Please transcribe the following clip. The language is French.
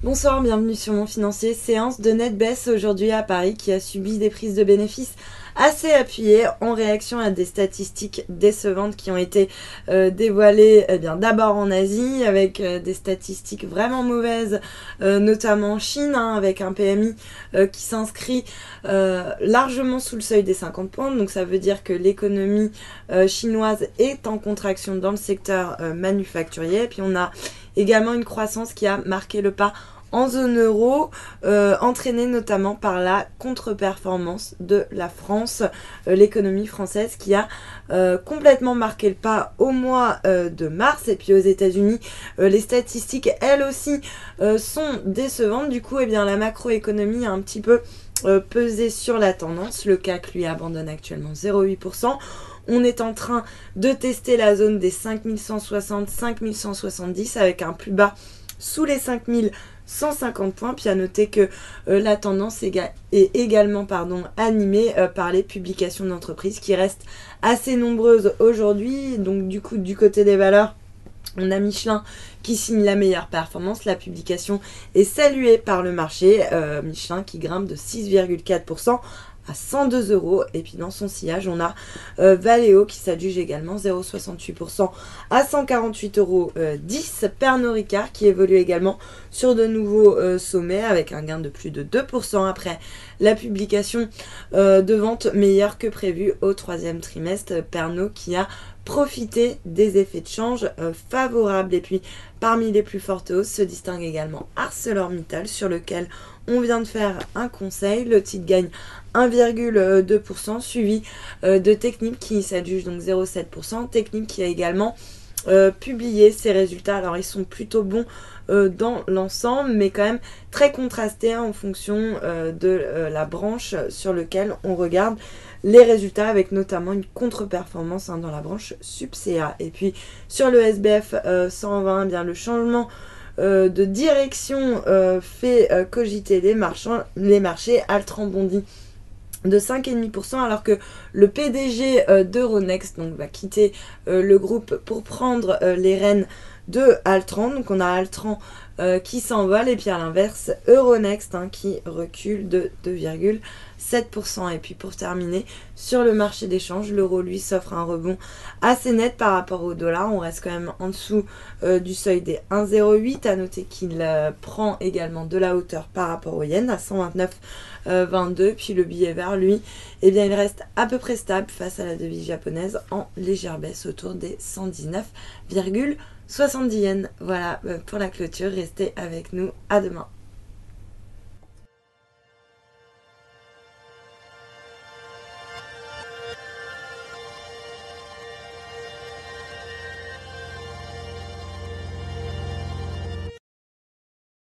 Bonsoir, bienvenue sur Mon Financier. Séance de nette baisse aujourd'hui à Paris qui a subi des prises de bénéfices assez appuyées en réaction à des statistiques décevantes qui ont été dévoilées d'abord en Asie avec des statistiques vraiment mauvaises, notamment en Chine, avec un PMI qui s'inscrit largement sous le seuil des 50 points. Donc ça veut dire que l'économie chinoise est en contraction dans le secteur manufacturier. Et puis on a également une croissance qui a marqué le pas en zone euro, entraînée notamment par la contre-performance de la France, l'économie française qui a complètement marqué le pas au mois de mars. Et puis aux États-Unis, les statistiques elles aussi sont décevantes. Du coup, la macroéconomie a un petit peu pesé sur la tendance. Le CAC lui abandonne actuellement 0,8%. On est en train de tester la zone des 5160, 5170 avec un plus bas sous les 5150 points. Puis à noter que la tendance est également animée par les publications d'entreprises qui restent assez nombreuses aujourd'hui. Donc du coup, du côté des valeurs, on a Michelin qui signe la meilleure performance. La publication est saluée par le marché. Michelin qui grimpe de 6,4% à 102 €. Et puis dans son sillage, on a Valeo qui s'adjuge également 0,68% à 148,10 €. Pernod Ricard qui évolue également sur de nouveaux sommets avec un gain de plus de 2% après la publication de ventes meilleures que prévues au troisième trimestre. Pernod qui a profité des effets de change favorables. Et puis parmi les plus fortes hausses se distingue également ArcelorMittal sur lequel on vient de faire un conseil. Le titre gagne 1,2% suivi de Technip qui s'adjuge donc 0,7%. Technip qui a également publié ses résultats. Alors ils sont plutôt bons dans l'ensemble, mais quand même très contrastés en fonction de la branche sur laquelle on regarde les résultats, avec notamment une contre-performance dans la branche Subsea. Et puis sur le SBF 120, le changement de direction fait cogiter les marchés. Altran bondit de 5,5% alors que le PDG d'Euronext va quitter le groupe pour prendre les rênes de Altran. Donc on a Altran qui s'envole, et puis à l'inverse Euronext qui recule de 2,7%. Et puis pour terminer, sur le marché d'échange, l'euro lui s'offre un rebond assez net par rapport au dollar. On reste quand même en dessous du seuil des 1,08. À noter qu'il prend également de la hauteur par rapport au yen à 129,22. Puis le billet vert lui, il reste à peu près stable face à la devise japonaise en légère baisse autour des 119,70 yens. Voilà pour la clôture, restez avec nous, à demain.